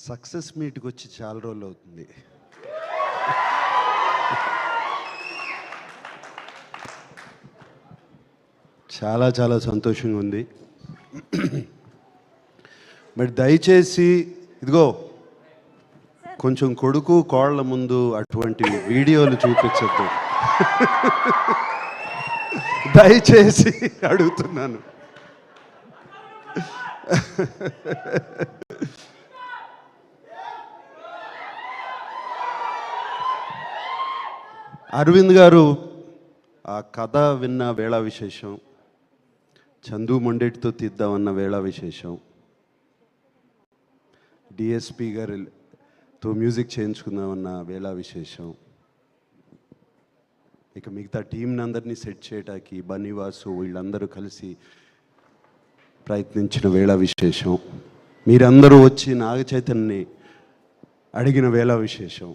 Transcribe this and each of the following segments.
Success మీట్కి వచ్చి చాలా రోజులు అవుతుంది. చాలా చాలా సంతోషంగా ఉంది. బట్ దయచేసి ఇదిగో కొంచెం కొడుకు కోళ్ళ ముందు అటువంటి వీడియోలు చూపించద్దు. దయచేసి అడుగుతున్నాను. అరవింద్ గారు ఆ కథ విన్న వేళ విశేషం, చందు మొండెటితో తీద్దామన్న వేళ విశేషం, డిఎస్పి గారితో మ్యూజిక్ చేయించుకుందామన్న వేళ విశేషం, ఇక మిగతా టీంని అందరినీ సెట్ చేయడానికి బన్నీవాసు వీళ్ళందరూ కలిసి ప్రయత్నించిన వేళ విశేషం, మీరందరూ వచ్చి నాగ చైతన్యని అడిగిన వేళ విశేషం,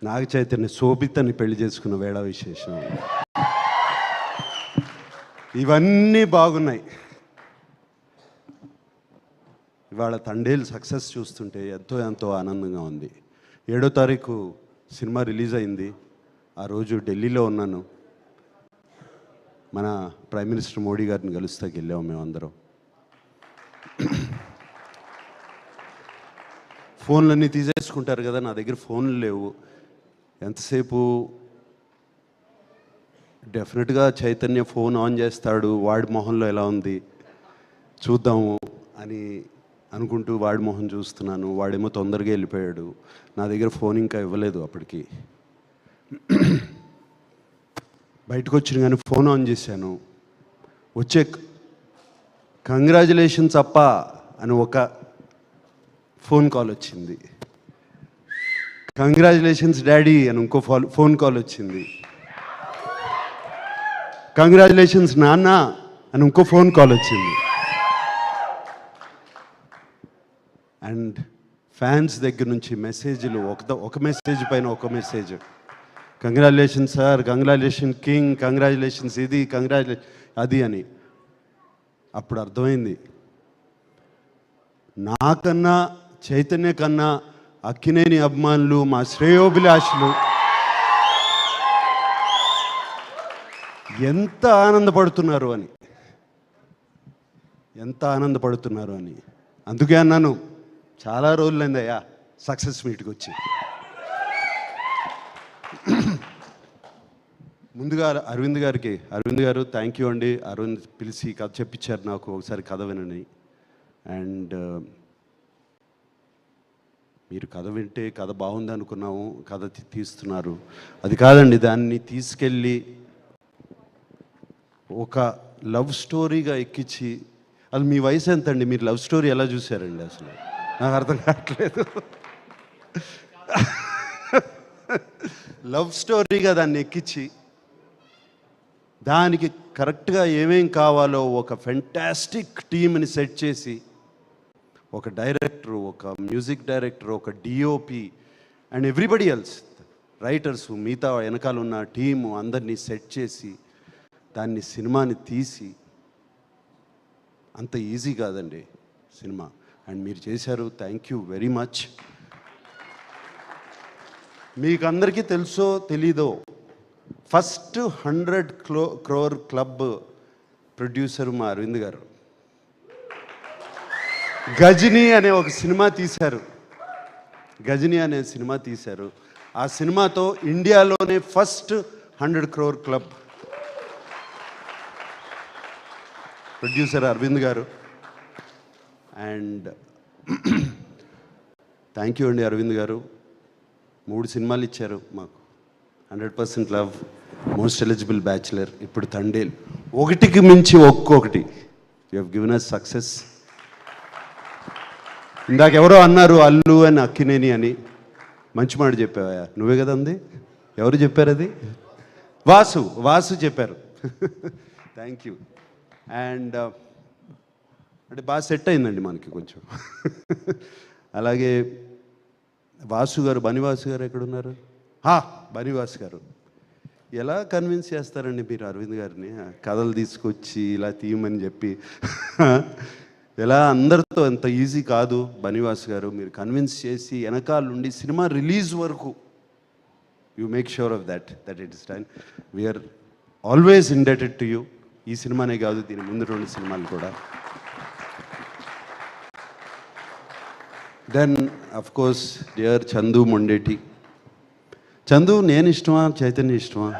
నాగ చైతన్య శోభితని పెళ్లి చేసుకున్న వేళ విశేషం, ఇవన్నీ బాగున్నాయి. ఇవాళ తండేలు సక్సెస్ చూస్తుంటే ఎంతో ఆనందంగా ఉంది. 7వ తారీఖు సినిమా రిలీజ్ అయింది. ఆ రోజు ఢిల్లీలో ఉన్నాను. మన ప్రైమ్ మినిస్టర్ మోడీ గారిని కలుస్తాకి వెళ్ళాము మేమందరం. ఫోన్లన్నీ తీసేసుకుంటారు కదా, నా దగ్గర ఫోన్లు లేవు. ఎంతసేపు డెఫినెట్గా చైతన్య ఫోన్ ఆన్ చేస్తాడు, వాడి మొహంలో ఎలా ఉంది చూద్దాము అని అనుకుంటూ వాడి మొహం చూస్తున్నాను. వాడేమో తొందరగా వెళ్ళిపోయాడు. నా దగ్గర ఫోన్ ఇంకా ఇవ్వలేదు అప్పటికి. బయటకు వచ్చిన కానీ ఫోన్ ఆన్ చేశాను. వచ్చే కంగ్రాచులేషన్స్ అప్ప అని ఒక ఫోన్ కాల్ వచ్చింది. కంగ్రాచులేషన్స్ డాడీ అని ఇంకో ఫోన్ కాల్ వచ్చింది. కంగ్రాచులేషన్స్ నాన్న అని ఇంకో ఫోన్ కాల్ వచ్చింది. అండ్ ఫ్యాన్స్ దగ్గర నుంచి మెసేజ్లు, ఒక మెసేజ్ పైన ఒక message, congratulation sir, congratulation king, congratulations ఇది, కంగ్రాచులేషన్ అది అని. అప్పుడు అర్థమైంది, నాకన్నా చైతన్య కన్నా అక్కినేని అభిమానులు, మా శ్రేయోభిలాషులు ఎంత ఆనందపడుతున్నారు అని. అందుకే అన్నాను, చాలా రోజులైందయ్యా సక్సెస్ మీట్కి వచ్చి. ముందుగా అరవింద్ గారు థ్యాంక్ యూ అండి. అరవింద్ పిలిచి కథ చెప్పించారు నాకు, ఒకసారి కథ వినని. అండ్ మీరు కథ వింటే కథ బాగుంది అనుకున్నాము, కథ తీస్తున్నారు. అది కాదండి, దాన్ని తీసుకెళ్ళి ఒక లవ్ స్టోరీగా ఎక్కించి, అది మీ వయసు ఎంత అండి, మీరు లవ్ స్టోరీ ఎలా చూశారండి? అసలు నాకు అర్థం కావట్లేదు. లవ్ స్టోరీగా దాన్ని ఎక్కించి దానికి కరెక్ట్గా ఏమేం కావాలో ఒక ఫెంటాస్టిక్ టీమ్ని సెట్ చేసి, ఒక డైరెక్టర్, ఒక మ్యూజిక్ డైరెక్టర్, ఒక DOP and everybody else, writers, మిగతా వెనకాల ఉన్న టీము అందరినీ సెట్ చేసి దాన్ని సినిమాని తీసి, అంత ఈజీ కాదండి సినిమా. అండ్ మీరు చేశారు, థ్యాంక్ యూ వెరీ మచ్. మీకు అందరికీ తెలుసో తెలీదో, ఫస్ట్ 100 crore క్లబ్ ప్రొడ్యూసర్ మా అరవింద్ గారు. గజనీ అనే ఒక సినిమా తీశారు. ఆ సినిమాతో ఇండియాలోనే first 100 crore club producer Arvind garu. And thank you అండి అరవింద్ గారు. 3 సినిమాలు ఇచ్చారు మాకు, 100% లవ్, మోస్ట్ ఎలిజిబుల్ బ్యాచులర్, ఇప్పుడు తండేల్. ఒకటికి మించి ఒక్కొక్కటి you have given us success. ఇందాక ఎవరో అన్నారు అల్లు అని అక్కినేని అని, మంచి మాట చెప్పావా? నువ్వే కదా అంది? ఎవరు చెప్పారు అది? వాసు చెప్పారు. Thank you. అండ్ అంటే బాగా సెట్ అయిందండి మనకి కొంచెం. అలాగే బనివాసు గారు ఎక్కడున్నారు? బనివాసు గారు. ఎలా కన్విన్స్ చేస్తారండి మీరు అరవింద్ గారిని? కథలు తీసుకొచ్చి ఇలా తీయమని చెప్పి ఎలా అందరితో ఎంత ఈజీ కాదు బనివాస్ గారు. మీరు కన్విన్స్ చేసి వెనకాల నుండి సినిమా రిలీజ్ వరకు you make sure of that it is done. We're always indebted to you. ఈ సినిమానే కాదు, దీని ముందు 2 సినిమాలు కూడా. Then of course dear Chandu Mondeti. Chandu నేను ఇష్టమా, చైతన్య ఇష్టమా?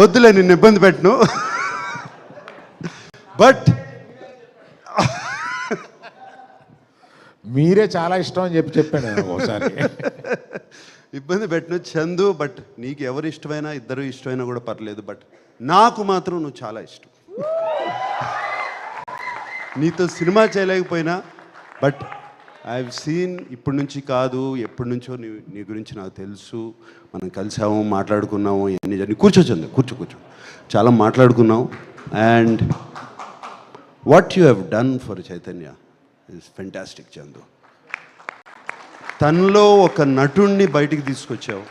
వద్దులే, నిన్ను ఇబ్బంది పెట్టను. బట్ మీరే చాలా ఇష్టం అని చెప్పాను ఒకసారి. ఇబ్బంది పెట్టను చందు. బట్ నీకు ఎవరు ఇష్టమైనా, ఇద్దరు ఇష్టమైనా కూడా పర్లేదు. బట్ నాకు మాత్రం నువ్వు చాలా ఇష్టం. నీతో సినిమా చేయలేకపోయినా బట్ ఐ హావ్ సీన్, ఇప్పటి నుంచి కాదు ఎప్పటి నుంచో నీ గురించి నాకు తెలుసు. మనం కలిసాము, మాట్లాడుకున్నాము, ఇవన్నీ జరిగి. కూర్చో చందు, కూర్చో. చాలా మాట్లాడుకున్నాం. And what you have done for Chaitanya is fantastic Chandu. తనలో ఒక నటుణ్ణి బయటికి తీసుకొచ్చావు.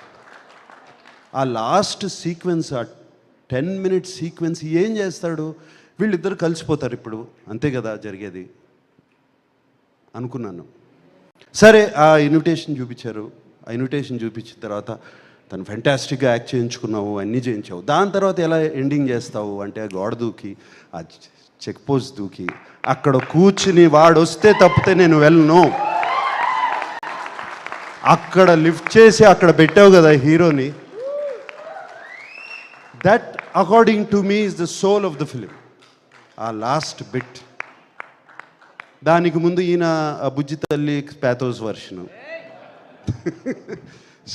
ఆ లాస్ట్ సీక్వెన్స్, ఆ 10 minute సీక్వెన్స్ ఏం చేస్తాడు? వీళ్ళిద్దరు కలిసిపోతారు ఇప్పుడు, అంతే కదా జరిగేది అనుకున్నాను. సరే, ఆ ఇన్విటేషన్ చూపించారు. ఆ ఇన్విటేషన్ చూపించిన తర్వాత తను ఫెంటాస్టిక్గా యాక్ట్ చేయించుకున్నావు, అన్నీ చేయించావు. దాని తర్వాత ఎలా ఎండింగ్ చేస్తావు అంటే, ఆ గోడ దూకి, ఆ చెక్ పోస్ట్ దూకి, అక్కడ కూర్చుని వాడు వస్తే తప్పితే నేను వెళ్ళను, అక్కడ లిఫ్ట్ చేసి అక్కడ పెట్టావు కదా హీరోని. That according to me is the soul of the film. ఆ లాస్ట్ బిట్. దానికి ముందు ఈయన బుజ్జి తల్లి ప్యాథోస్ వర్షను.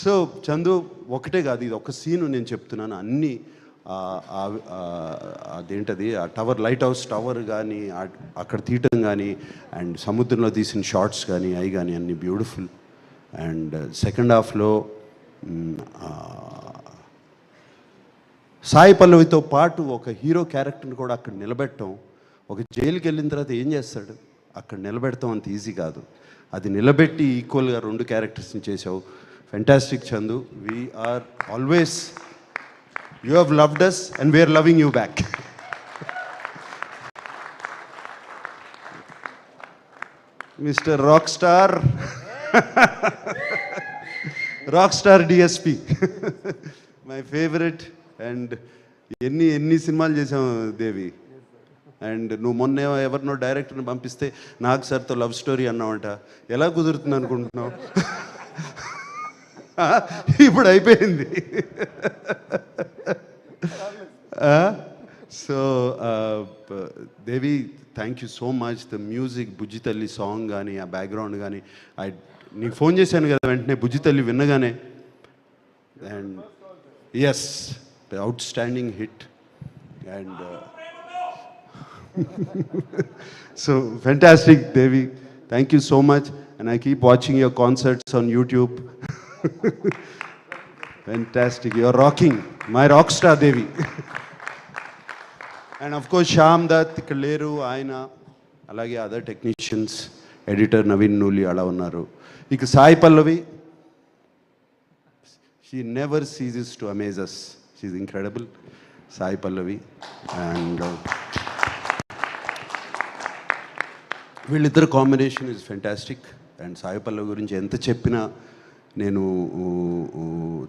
సో చందు, ఒకటే కాదు, ఇది ఒక సీను నేను చెప్తున్నాను. అన్నీ అదేంటది, ఆ టవర్, లైట్ హౌస్ టవర్ కానీ, అక్కడ తీయటం కానీ, అండ్ సముద్రంలో తీసిన షార్ట్స్ కానీ, అవి కానీ అన్నీ బ్యూటిఫుల్. అండ్ సెకండ్ హాఫ్లో సాయి పల్లవితో పాటు ఒక హీరో క్యారెక్టర్ని కూడా అక్కడ నిలబెట్టడం. ఒక జైలుకి వెళ్ళిన తర్వాత ఏం చేస్తాడు, అక్కడ నిలబెడతాం అంత ఈజీ కాదు. అది నిలబెట్టి ఈక్వల్గా 2 క్యారెక్టర్స్ని చేసావు. Fantastic Chandu. We're always, you have loved us and we're loving you back. Mister rock star, rock star DSP, my favourite. And ఎన్ని సినిమాలు చేసావు దేవి. అండ్ నువ్వు మొన్న ఎవరినో డైరెక్టర్ని పంపిస్తే నాకు సార్తో లవ్ స్టోరీ అన్నావంట. ఎలా కుదురుతుంది అనుకుంటున్నావు? ఇప్పుడు అయిపోయింది. So Devi, thank you so much. The music, Bujji Thalli song కానీ, ఆ బ్యాక్గ్రౌండ్ కానీ, నీకు ఫోన్ చేశాను కదా వెంటనే బుజ్జి తల్లి విన్నగానే. And yes, outstanding hit. And so fantastic Devi, thank you so much, and I keep watching your concerts on YouTube. Fantastic, you're rocking, my rock star Devi. And of course Shyam Dutt ఇక్కడ లేరు, ఆయన అలాగే other technicians, editor Naveen Nooli అలా ఉన్నారు. ఇక Sai Pallavi, she never ceases to amaze us, she's incredible. Sai Pallavi. And వీళ్ళిద్దరు combination is fantastic. And Sai Pallavi గురించి ఎంత చెప్పినా నేను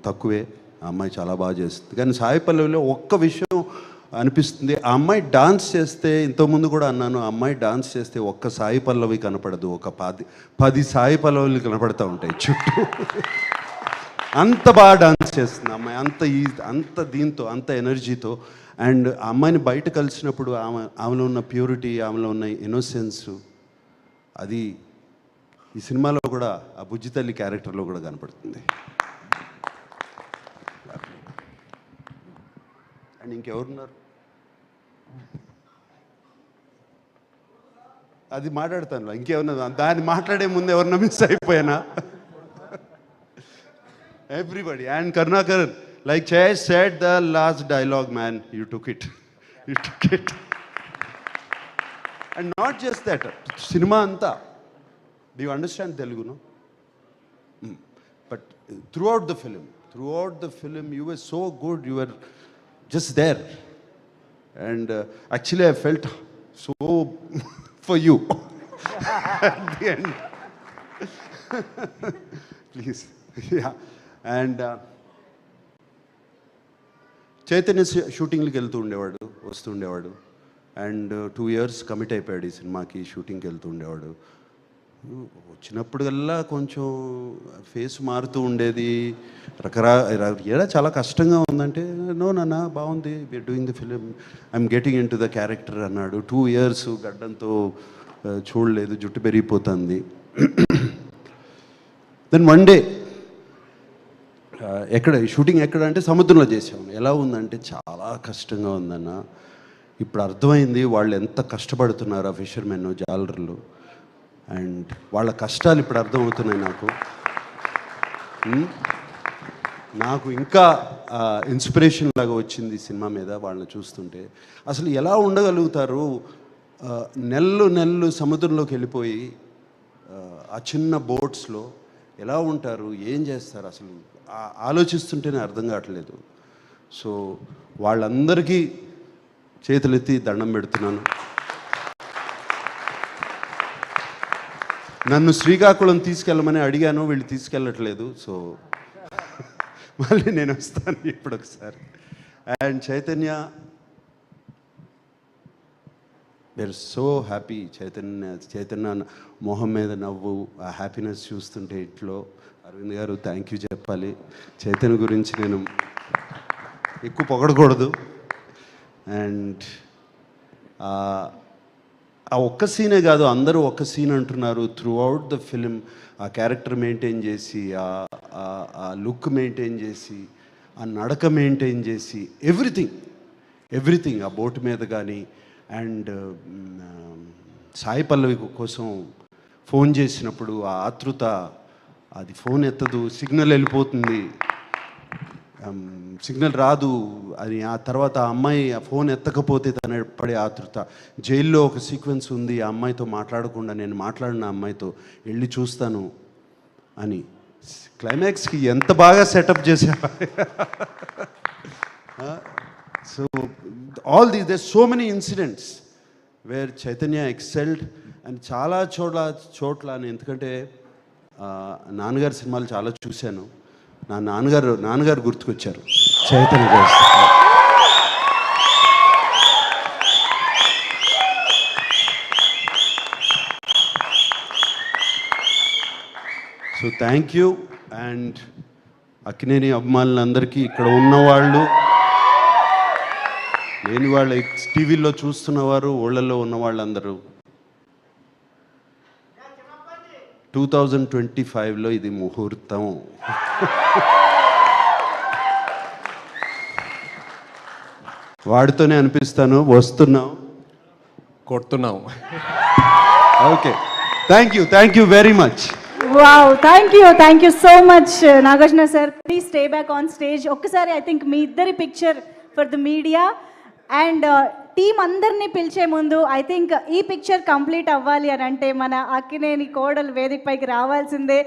తక్కువే. ఆ అమ్మాయి చాలా బాగా చేస్తుంది. కానీ సాయి పల్లవిలో ఒక్క విషయం అనిపిస్తుంది, ఆ అమ్మాయి డాన్స్ చేస్తే, ఇంతకుముందు కూడా అన్నాను, ఆ అమ్మాయి డాన్స్ చేస్తే ఒక్క సాయి పల్లవి కనపడదు, ఒక 10 సాయి పల్లవులు కనపడతా ఉంటాయి చుట్టూ. అంత బాగా డాన్స్ చేస్తుంది అమ్మాయి, అంత దీంతో, అంత ఎనర్జీతో. అండ్ ఆ అమ్మాయిని బయట కలిసినప్పుడు ఆమెలో ఉన్న ప్యూరిటీ, ఆమెలో ఉన్న ఇన్నోసెన్స్, అది ఈ సినిమాలో కూడా, ఆ బుజ్జి తల్లి క్యారెక్టర్లో కూడా కనపడుతుంది. అండ్ ఇంకెవరున్నారు? అది మాట్లాడతాను, ఇంకేమన్నా దాన్ని మాట్లాడే ముందు ఎవరన్నా మిస్ అయిపోయానా? Everybody. And Karunakar, like Jay said, the last dialogue, man, you took it. And not just that, cinema anta, do you understand Telugu, no? But throughout the film you were so good, you were just there. And actually I felt so for you at the end. Please. Yeah. And Chaitanya షూటింగ్కి వెళ్తూ ఉండేవాడు, వస్తూ ఉండేవాడు. And 2 years commit అయిపోయాడు ఈ సినిమాకి. షూటింగ్కి వెళ్తూ ఉండేవాడు. వచ్చినప్పుడల్లా కొంచెం ఫేస్ మారుతూ ఉండేది. ఏడా చాలా కష్టంగా ఉందంటే, నో నాన్న బాగుంది, we're doing the film, I'm getting in to the character అన్నాడు. 2 years గడ్డంతో చూడలేదు, జుట్టు పెరిగిపోతుంది. దెన్ వన్ డే ఎక్కడ షూటింగ్ ఎక్కడ అంటే సముద్రంలో చేసాము. ఎలా ఉందంటే చాలా కష్టంగా ఉందన్న. ఇప్పుడు అర్థమైంది వాళ్ళు ఎంత కష్టపడుతున్నారు ఆ ఫిషర్మెన్ జాలర్లు. అండ్ వాళ్ళ కష్టాలు ఇప్పుడు అర్థమవుతున్నాయి నాకు ఇంకా ఇన్స్పిరేషన్ లాగా వచ్చింది ఈ సినిమా మీద వాళ్ళని చూస్తుంటే. అసలు ఎలా ఉండగలుగుతారు, నెలలు సముద్రంలోకి వెళ్ళిపోయి ఆ చిన్న బోట్స్లో ఎలా ఉంటారు, ఏం చేస్తారు, అసలు ఆలోచిస్తుంటేనే అర్థం కావట్లేదు. సో వాళ్ళందరికీ చేతులెత్తి దండం పెడుతున్నాను. నన్ను శ్రీకాకుళం తీసుకెళ్ళమని అడిగాను, వీళ్ళు తీసుకెళ్ళట్లేదు. సో మళ్ళీ నేను వస్తాను ఇప్పుడు ఒకసారి. And we're so happy. Chaitanya మొహం మీద నవ్వు, ఆ హ్యాపీనెస్ చూస్తుంటే ఇంట్లో. అరవింద్ గారు థ్యాంక్ యూ చెప్పాలి. చైతన్య గురించి నేను ఎక్కువ పొగడకూడదు. అండ్ ఆ ఒక్క సీనే కాదు, అందరూ ఒక్క సీన్ అంటున్నారు. త్రూ అవుట్ ద ఫిలిం ఆ క్యారెక్టర్ మెయింటైన్ చేసి, ఆ లుక్ మెయింటైన్ చేసి, ఆ నడక మెయింటైన్ చేసి, ఎవ్రీథింగ్ ఆ బోటు మీద కానీ. అండ్ సాయి పల్లవి కోసం ఫోన్ చేసినప్పుడు ఆ ఆతృత, అది ఫోన్ ఎత్తదు, సిగ్నల్ వెళ్ళిపోతుంది, సిగ్నల్ రాదు అని. ఆ తర్వాత ఆ అమ్మాయి ఆ ఫోన్ ఎత్తకపోతే తన పడే ఆతృత. జైల్లో ఒక సీక్వెన్స్ ఉంది, ఆ అమ్మాయితో మాట్లాడకుండా నేను మాట్లాడిన అమ్మాయితో వెళ్ళి చూస్తాను అని. క్లైమాక్స్కి ఎంత బాగా సెటప్ చేశారు. So all these there so many incidents where Chaitanya excelled. And చాలా చోట్ల నేను, ఎందుకంటే నాన్నగారి సినిమాలు చాలా చూశాను, నా నాన్నగారు గుర్తుకొచ్చారు Chaitanya garu. So thank you. And Akkineni అభిమానులందరికీ, ఇక్కడ ఉన్నవాళ్ళు, లేని వాళ్ళ, టీవీలో చూస్తున్నవారు, ఊళ్ళల్లో ఉన్న వాళ్ళందరూ, 2025లో ఇది ముహూర్తం. వాడితోనే అనిపిస్తాను, వస్తున్నాం, కొడుతున్నాం. Okay, thank you very much. Wow, thank you so much, Nagarjuna sir. Please stay back on stage. ఒక్కసారి I think మీ ఇద్దరి picture for the media. And team అందరినీ పిలిచే ముందు ఐ థింక్ ఈ పిక్చర్ కంప్లీట్ అవ్వాలి అని అంటే మన అక్కినేని కోడలు వేదిక పైకి రావాల్సిందే.